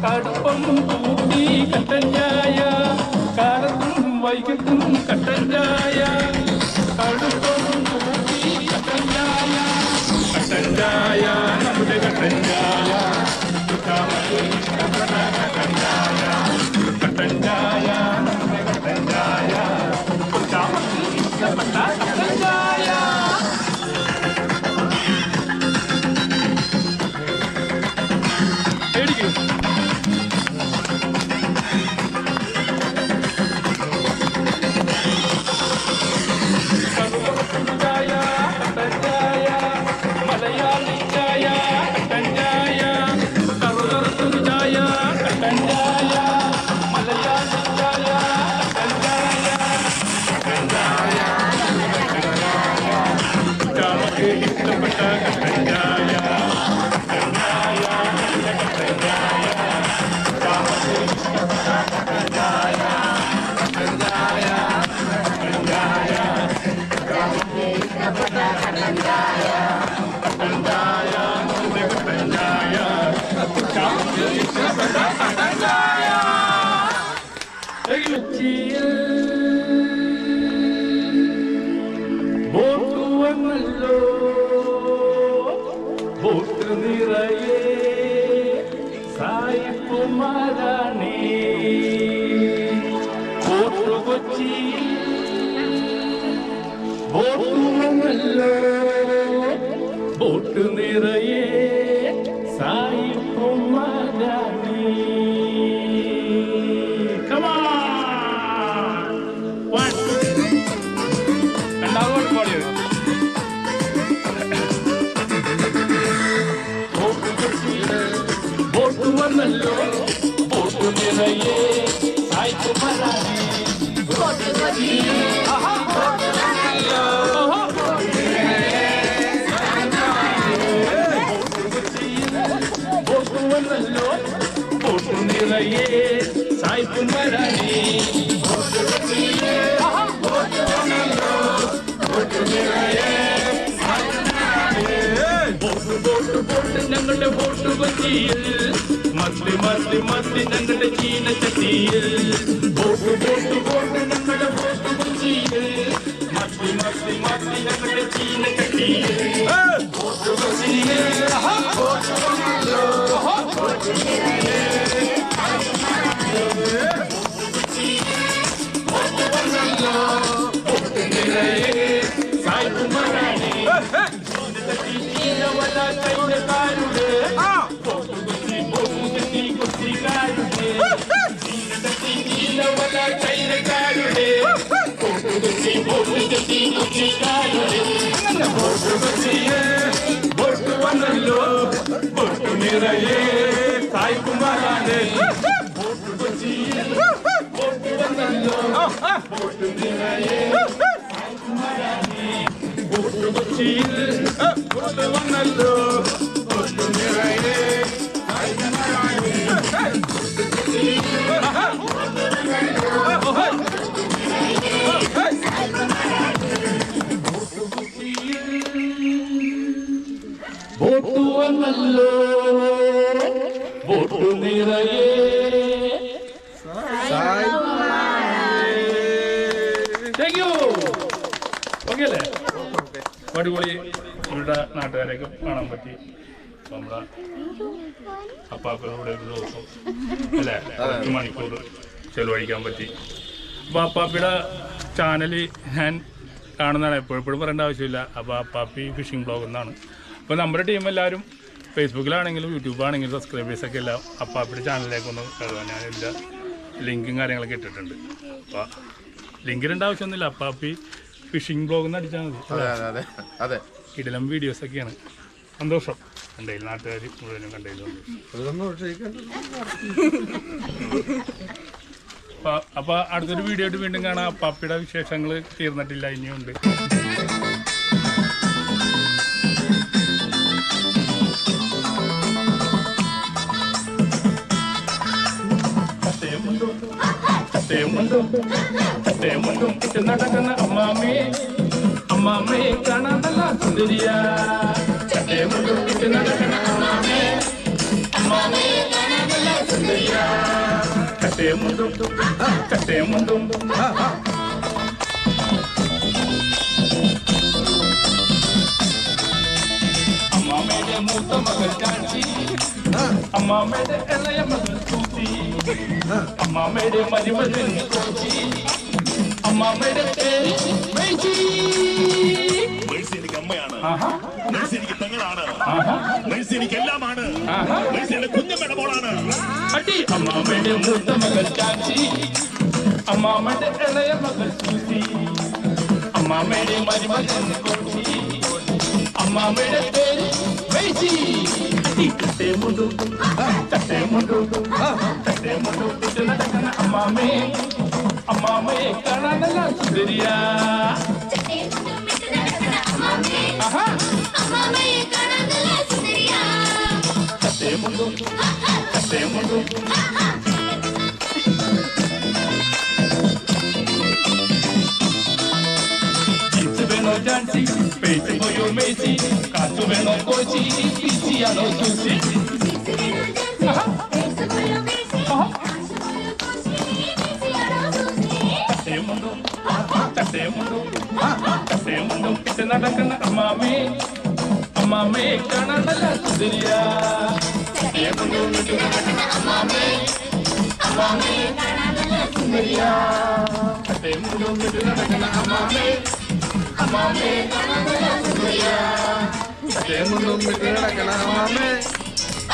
കടുപ്പം കൂട്ടി കട്ടൻ ചായ കാലത്തും വൈകിട്ടും കട്ടൻ ചായ കടുപ്പം കൂട്ടി കട്ടൻ ചായ കട്ടൻ ചായ നമ്മുടെ കട്ടൻ ചായ ഉച്ചാമക്ക് ഇഷ്ടപ്പെട്ട കട്ടൻ ചായ കട്ടൻ ചായ നമ്മുടെ കട്ടൻ ചായ ഉച്ചാമക്ക് ഇഷ്ടപ്പെട്ട കട്ടൻ ചായ പേടിക്കും ചായ കട്ടൻ ചായ മലയാളി ചായ കട്ടൻ ചായ കറുകറുത്തൊരു ചായ കട്ടൻ ചായ മലയാളി ചായ കട്ടൻ ചായ കട്ടൻ ചായ ഉച്ചാമക്ക് ഇഷ്ടപ്പെട്ട കട്ടൻ ചായ കട്ടൻ ചായ കട്ടൻ ചായ ഉച്ചാമക്ക് ഇഷ്ടപ്പെട്ട കട്ടൻ ചായ കട്ടൻ ചായ കട്ടൻ ചായ ഉച്ചാമക്ക് ഇഷ്ടപ്പെട്ട കട്ടൻ ചായ കട്ടൻ ചായ നമ്മുടെ കട്ടൻ ചായ ഉച്ചാമക്ക് ഇഷ്ടപ്പെട്ട കട്ടൻ ചായ കൊച്ചിയിൽ ബോട്ട് വന്നല്ലോ ബോട്ട് നിറയെ സായിപ്പുമാരാണേ ബോട്ട് കൊച്ചിയിൽ ബോട്ട് വന്നല്ലോ ബോട്ട് നിറയെ സായിപ്പുമാരാണേ Come on! One. രണ്ടാമത് പാടിയത് ബോട്ട് വന്നല്ലോ ബോട്ട് നിറയെ സായിപ്പുമാരാണേ ബോട്ട് വന്നല്ലോ ബോട്ട് നിറയെ സായിപ്പുമാരാണേ ബോട്ട് ഞങ്ങളുടെ ബോട്ട് കൊച്ചിയിൽ മത്തി മത്തി മത്തി ഞങ്ങളുടെ ചീനച്ചട്ടിയിൽ ബോട്ട് ഞങ്ങളുടെ ബോട്ട് കൊച്ചിയിൽ മത്തി മത്തി മത്തി ഞങ്ങളുടെ ചീനച്ചട്ടിയിൽ ബോട്ട് കൊച്ചിയിൽ ബോട്ട് വന്നല്ലോ ബോട്ട് നിറയെ സായിപ്പുമാരാണേ ചീനവല ചൈനക്കാരുടെ കൊച്ചിക്കാരുടെ ചീനവല ചൈനക്കാരുടെ കൊച്ചിക്കാരുടെ ബോട്ട് വന്നല്ലോ ബോട്ട് നിറയെ സായിപ്പുമാരാണേ ബോട്ട് കൊച്ചിയിൽ ബോട്ട് വന്നല്ലോ ബോട്ട് നിറയെ സായിപ്പുമാരാണേ ബോട്ട് കൊച്ചിയിൽ ബോട്ട് വന്നല്ലോ ബോട്ട് നിറയെ സായിപ്പുമാരാണേ ബോട്ട് വന്നല്ലോ ബോട്ട് നിറയെ താങ്ക് യു. ഓക്കെ അല്ലേ? അടിപൊളി. ഇവരുടെ നാട്ടുകാരെയൊക്കെ കാണാൻ പറ്റി. നമ്മുടെ അപ്പാപ്പയുടെ ഒരു ദിവസം അല്ലേ 10 മണിക്കൂർ ചെലവഴിക്കാൻ പറ്റി. അപ്പോൾ അപ്പാപ്പിയുടെ ചാനൽ ഞാൻ കാണുന്നതാണ്, എപ്പോഴും പറയേണ്ട ആവശ്യമില്ല. അപ്പോൾ അപ്പാപ്പി ഫിഷിംഗ് ബ്ലോഗ് എന്നാണ്. അപ്പോൾ നമ്മുടെ ടീം എല്ലാവരും ഫേസ്ബുക്കിലാണെങ്കിലും യൂട്യൂബാണെങ്കിലും സബ്സ്ക്രൈബേഴ്സൊക്കെ എല്ലാം അപ്പാപ്പിയുടെ ചാനലിലേക്കൊന്ന് കയറുക. ഞാൻ ഇതിൻ്റെ ലിങ്കും കാര്യങ്ങളൊക്കെ ഇട്ടിട്ടുണ്ട്. അപ്പോൾ ലിങ്കിടേണ്ട ആവശ്യമൊന്നുമില്ല. അപ്പാപ്പി ഫിഷിംഗ് ബ്ലോഗ് എന്ന് അടിച്ചാൽ മതി. അതെ ഇടലം വീഡിയോസൊക്കെയാണ്. സന്തോഷം. കണ്ടതിൽ നാട്ടുകാർ മുഴുവനും കണ്ടതിൽ സന്തോഷം. അപ്പൊ അടുത്തൊരു വീഡിയോ ആയിട്ട് വീണ്ടും കാണാം. പപ്പിയുടെ വിശേഷങ്ങൾ തീർന്നിട്ടില്ല, ഇനിയുണ്ട്. നടക്കുന്ന അമ്മാമേ അമ്മാമേ കാണാൻ നല്ല സുന്ദരിയാ. നടക്കുന്ന അമ്മാമേ അമ്മാമേ കാണാൻ നല്ല സുന്ദരിയാ. കട്ടേമുണ്ടും അമ്മാമയുടെ മൂത്ത മകൾ കാഞ്ചി, അമ്മാമയുടെ ഇളയ മകൾ കൂത്തി, അമ്മാമയുടെ മരുമകൻ കോച്ചി, അമ്മാമയുടെ പേര് മേച്ചി. എനിക്ക് അമ്മയാണ്, എനിക്ക് പെങ്ങളാണ്, എനിക്ക് എല്ലാമാണ്, എന്റെ കുഞ്ഞമ്മയുടെ മോളാണ്. അമ്മാമയുടെ മൂത്ത മകൾ കാഞ്ചി, അമ്മാമയുടെ ഇളയ മകൾ കൂത്തി, അമ്മാമയുടെ മരുമകൻ കോച്ചി, അമ്മാമയുടെ പേര് മേച്ചി. കട്ടേമുണ്ടും നടക്കുന്ന അമ്മാമേ അമ്മാമേ കാണാൻ നല്ല സുന്ദരിയാ. കട്ടേമുണ്ടും ജീൻസ് വേണോ ജാൻസി, പേറ്റ് പോയോ മേസി, കാറ്റു വേണോ കോച്ചി, പിച്ചിയാണോ ചൂസി. കട്ടേമുണ്ടും ഇട്ട് നടക്കുന്ന അമ്മാമേ അമ്മാമേ കാണാൻ നല്ല സുന്ദരിയാ. കട്ടേമുണ്ടും ഇട്ട് നടക്കുന്ന അമ്മാമേ അമ്മാമേ കാണാൻ നല്ല സുന്ദരിയാ. കട്ടേമുണ്ടും ഇട്ട് നടക്കുന്ന അമ്മാമേ അമ്മാമേ കാണാൻ നല്ല സുന്ദരിയാ. കട്ടേമുണ്ടും ഇട്ട് നടക്കുന്ന അമ്മാമേ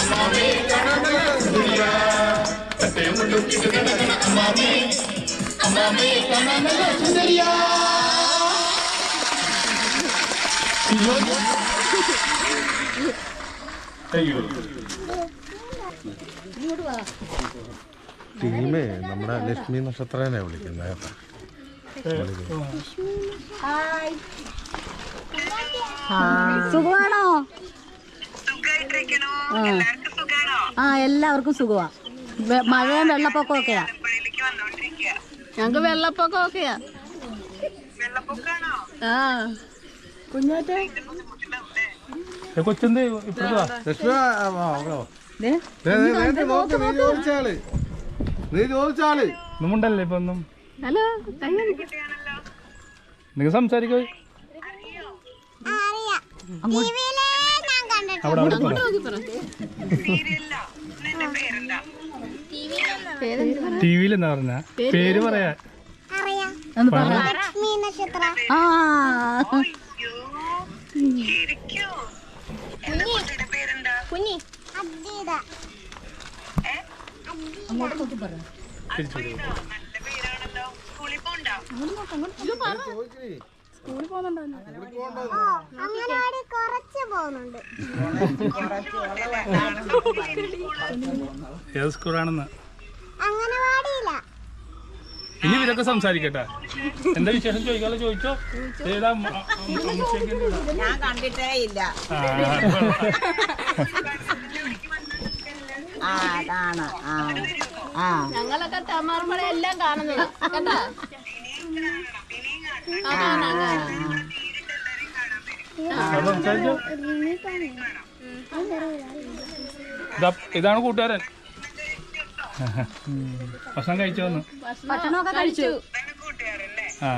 അമ്മാമേ കാണാൻ നല്ല സുന്ദരിയാ. കട്ടേമുണ്ടും ഇട്ട് നടക്കുന്ന അമ്മാമേ അമ്മാമേ കാണാൻ നല്ല സുന്ദരിയാ. ടീമേ നമ്മുടെ ലക്ഷ്മി നക്ഷത്രനെ വിളിക്കുന്നത് കേട്ടോ. സുഖമാണോ? ആ എല്ലാവർക്കും സുഖമാ. മഴയും വെള്ളപ്പൊക്കം ഒക്കെയാ. ഞങ്ങക്ക് വെള്ളപ്പൊക്കം ഒക്കെയാ. ആ കുഞ്ഞാറ്റെ കൊച്ചെന്ത് നീ ചോദിച്ചാള് ഒന്നുമുണ്ടല്ലേ ഇപ്പൊ ഒന്നും. ഹലോ നിങ്ങൾ സംസാരിക്കോ? അവിടെ അവിടെ ടി വിയിൽ എന്താ പറഞ്ഞ പേര് പറയാ. കുഞ്ഞി സ്കൂളിൽ പോകുന്നുണ്ടോ? ഏത് സ്കൂളാണെന്ന് ഇനി ഇവരൊക്കെ സംസാരിക്കട്ടെ. എന്താ വിശേഷം ചോദിക്കാലോ? ചോദിച്ചോ. ഏതാ ഞാൻ കണ്ടിട്ടേ ഇല്ല. അതാണ്. ഞങ്ങളൊക്കെ തമാർമഴ എല്ലാം കാണുന്നത് കേട്ടാ. സംസാരിച്ചോ. ഇതാണ് കൂട്ടുകാരൻ. ഭക്ഷണം കഴിച്ചോന്ന്? ഭക്ഷണമൊക്കെ കഴിച്ചു. ആ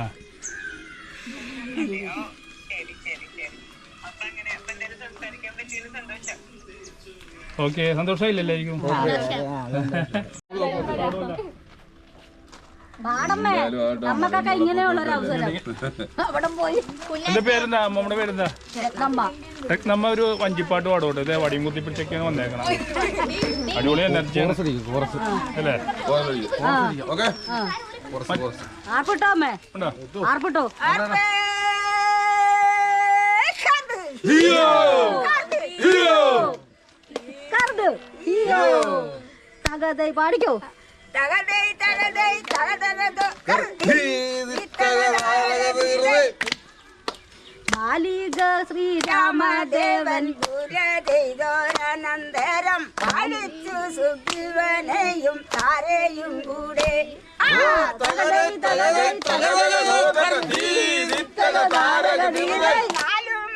ഓക്കെ. സന്തോഷമില്ലല്ലായിരിക്കും. നമുക്കൊക്കെ ഇങ്ങനെയുള്ളൊരു അവസരം അവിടെ പോയി. എന്റെ പേരെന്താ? അമ്മയുടെ പേരെന്താ? രത്നമ്മ. ഒരു വഞ്ചിപ്പാട്ട് പാടോട്ടെ. ഇതേ വടിയും കുത്തിപ്പിടിച്ചൊക്കെയാണ് വന്നേക്കണം. അടിപൊളി എനർജി അല്ലേ? ആർപ്പിട്ടോ അമ്മേ, ആർപ്പിട്ടോ. പാടിക്കോ. തകതൈ തകതൈ തകതകതോ മാലിക ശ്രീരാമദേവൻ പൂരതൈതോരനന്തരം പാലിച്ചു സുഗ്രീവനെയും താരയും കൂടെ നാലു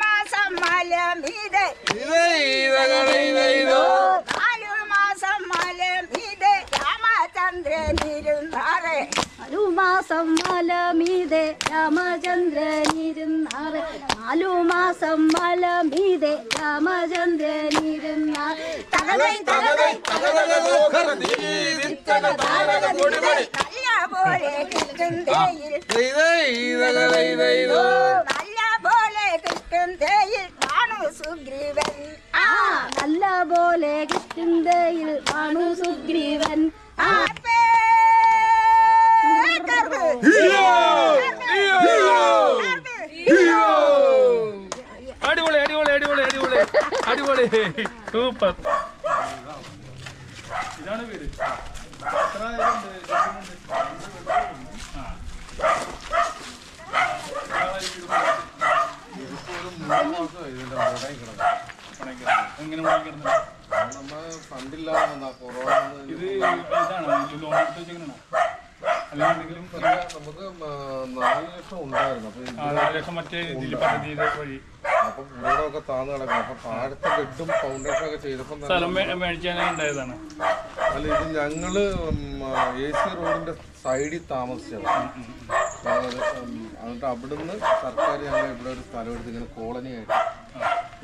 മാസം മലമീതെ 4 മാസം മലമീതെ രാമചന്ദ്രനിരുന്നാറെ 4 മാസം മലമീതെ രാമചന്ദ്രനിരുന്നാറ് 4 മാസം മലമീതെ രാമചന്ദ്രനിരുന്നാർ തകതൈ തകതൈ നല്ല പോലെ കിട്ടുന്തേയിൽ നല്ല പോലെ കിട്ടുന്തേയിൽ കാണു സുഗ്രീവൻ നല്ല പോലെ കിട്ടുന്തയിൽ കാണു സുഗ്രീവൻ അടിപൊളി അടിപൊളി അടിപൊളി അടിപൊളി അടിപൊളി സൂപ്പർ. ഇതാണ് വീട്. എത്ര എങ്ങനെ ഫണ്ടില്ലാതെ കൊറോണ ഇത് ഇതാണ് ലോൺ എടുത്ത് വെച്ചിരിക്കണോ? അല്ലാണ്ടെങ്കിലും നമുക്ക് 4 ലക്ഷം ഉണ്ടായിരുന്നു. അപ്പൊ 4 ലക്ഷം മറ്റേ ഇതിൽ പദ്ധതിയുടെ വഴി അപ്പൊ വീടൊക്കെ താന്ന് കിടക്കണം. അപ്പൊ താഴത്തെ ബെഡും ഫൗണ്ടേഷൻ ഒക്കെ ചെയ്തപ്പോ സ്ഥലം മേടിച്ചാൽ ഉണ്ടായതാണ്. അല്ല, ഇത് ഞങ്ങള് AC റോഡിന്റെ സൈഡിൽ താമസിച്ചത്. എന്നിട്ട് അവിടുന്ന് സർക്കാർ ഞങ്ങൾ ഇവിടെ ഒരു സ്ഥലം എടുത്ത് ഇങ്ങനെ കോളനി ആയിട്ട്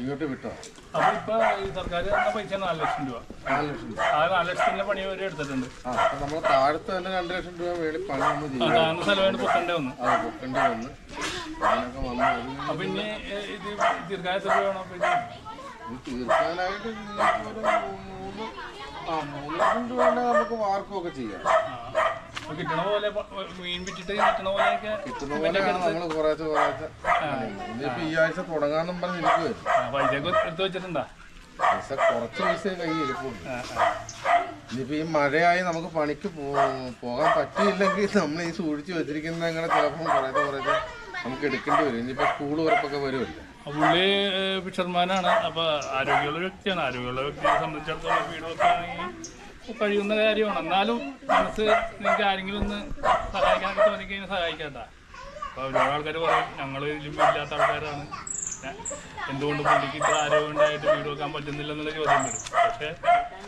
ഇങ്ങോട്ട് വിട്ടോ. അപ്പൊ ഇപ്പൊ ഈ സർക്കാർ തന്ന പൈസ 4 ലക്ഷം രൂപ. 4 ലക്ഷം രൂപ. ആ 4 ലക്ഷത്തിന്റെ പണി വരെ എടുത്തിട്ടുണ്ട്. അപ്പൊ നമ്മൾ താഴത്ത് തന്നെ 2 ലക്ഷം രൂപ വേണ്ടി പണി നമ്മൾ ചെയ്യും. താഴ്ന്ന സ്ഥലമായിട്ട് പൊക്കണ്ടേ വന്നു. അത് പൊക്കേണ്ടി വന്ന് അങ്ങനെയൊക്കെ വന്നു. അപ്പൊ ഇനി ഇത് ദീർഘായ എത്ര രൂപ വേണം? ഇത് തീർക്കാനായിട്ട് 3 ലക്ഷം രൂപ നമുക്ക് വാർക്കൊക്കെ ചെയ്യാം. കിട്ടണ പോലെ മീൻ വിറ്റിട്ട് കിട്ടണ പോലെയൊക്കെ കിട്ടുന്ന പോലെയാണ് നമ്മൾ കുറേശ്ശെ ഇനിയിപ്പോ ഈ ആഴ്ച തുടങ്ങാന്നും പറഞ്ഞ് ഇരിക്കുവായിരുന്നു. പൈസ എടുത്ത് വെച്ചിട്ടുണ്ടാ? പൈസ കുറച്ച് പൈസ കയ്യിൽ ഇരിപ്പുണ്ട്. ഇനിയിപ്പോ ഈ മഴയായി നമുക്ക് പണിക്ക് പോകാൻ പറ്റിയില്ലെങ്കിൽ നമ്മൾ ഈ സൂക്ഷിച്ച് വെച്ചിരിക്കുന്ന അങ്ങനെ ചിലപ്പം കുറേശ്ശെ നമുക്ക് എടുക്കേണ്ടി വരും. ഇനിയിപ്പോ സ്കൂൾ ഉറപ്പൊക്കെ വരുമല്ലോ. പുള്ളി ഫിഷർമാനാണ്. അപ്പൊ ആരോഗ്യമുള്ള വ്യക്തിയാണ്. ആരോഗ്യമുള്ള വ്യക്തിയെ സംബന്ധിച്ചിടത്തോളം വീട് വെക്കുകയാണെങ്കിൽ കഴിയുന്ന കാര്യമാണ്. എന്നാലും മനസ്സ് നിങ്ങൾക്ക് ആരെങ്കിലും ഒന്ന് സഹായിക്കാനൊക്കെ തോന്നിക്കഴിഞ്ഞാൽ സഹായിക്കണ്ട. അപ്പോൾ ഒരുപാട് ആൾക്കാർ പറയും ഞങ്ങൾ ഇല്ലാത്ത ആൾക്കാരാണ്, എന്തുകൊണ്ട് പുള്ളിക്ക് ഇത്ര ആരോഗ്യം ഉണ്ടായിട്ട് വീട് വെക്കാൻ പറ്റുന്നില്ല എന്നുള്ള ചോദ്യം വരും. പക്ഷേ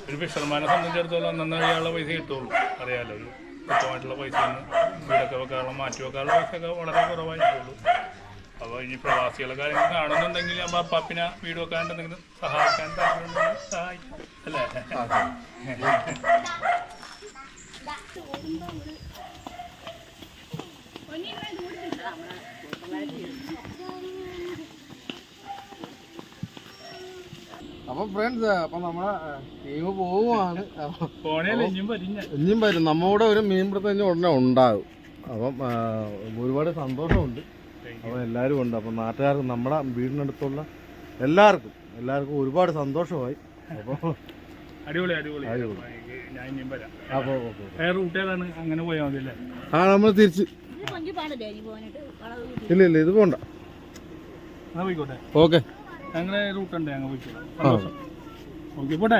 ഒരു ഫിഷർമാനെ സംബന്ധിച്ചിടത്തോളം അന്നു കഴിയാനുള്ള പൈസ കിട്ടുള്ളൂ. അറിയാമല്ലോ, ഒരു കൃത്യമായിട്ടുള്ള പൈസ ഒന്നും വീടൊക്കെ വെക്കാനുള്ള മാറ്റി വെക്കാനുള്ള പൈസയൊക്കെ വളരെ കുറവായിട്ടുള്ളൂ. അപ്പോൾ ഇനി പ്രവാസികളെ കാര്യങ്ങൾ കാണുന്നുണ്ടെങ്കിൽ നമ്മൾ അപ്പാപ്പിനെ വീട് വെക്കാണ്ട് എന്തെങ്കിലും സഹായിക്കാൻ താല്പര്യമുണ്ടെങ്കിൽ സഹായിക്കും അല്ലേ? അപ്പൊ ഫ്രണ്ട്സ്, അപ്പൊ നമ്മളെ ടീം പോവുകയാണ്. ഇനിയും വരും. നമ്മൂടെ ഒരു മീൻപിടുത്തം ഇനി ഉടനെ ഉണ്ടാകും. അപ്പം ഒരുപാട് സന്തോഷമുണ്ട്. അപ്പോൾ എല്ലാവരും ഉണ്ട്. അപ്പം നാട്ടുകാർക്ക് നമ്മുടെ വീടിനടുത്തുള്ള എല്ലാവർക്കും ഒരുപാട് സന്തോഷമായി. അപ്പോൾ അടിപൊളി അടിപൊളി. ഞാൻ ഇനിയും വരാം. അപ്പോൾ റൂട്ട് ഏതാണ്? അങ്ങനെ പോയാൽ മതി അല്ലേ? നമ്മൾ തിരിച്ച് ഇല്ല ഇത് പോണ്ട. എന്നാ പോയിക്കോട്ടെ. ഓക്കെ, ഞങ്ങളെ റൂട്ടുണ്ട്, ഞങ്ങൾ പോയിക്കോട്ടെ. ഓക്കെ, പോട്ടെ.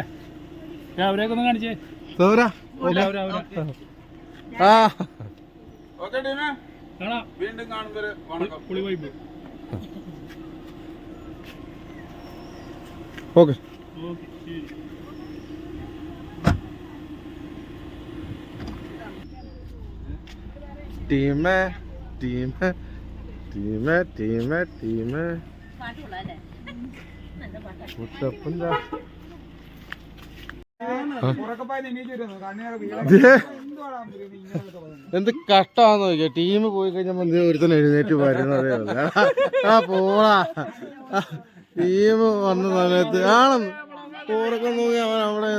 അവരെയൊക്കെ ഒന്ന് കാണിച്ചേ. കാണാം. വീണ്ടും കാണുമ്പോൾ പുളി വൈബ്. ഓക്കെ. ടീമേ ടീമേ ടീമേ ടീമേ ടീമേ എന്ത് കഷ്ടമാന്ന് നോക്കിയ. ടീം പോയി കഴിഞ്ഞപ്പോ ഒരുത്തന്നെ എഴുന്നേറ്റ് വരുന്നതേ ഉള്ളു. പോളാ ടീം വന്ന സമയത്ത് ആണെന്ന് പോറൊക്കെ നോക്കി അവൻ അവിടെ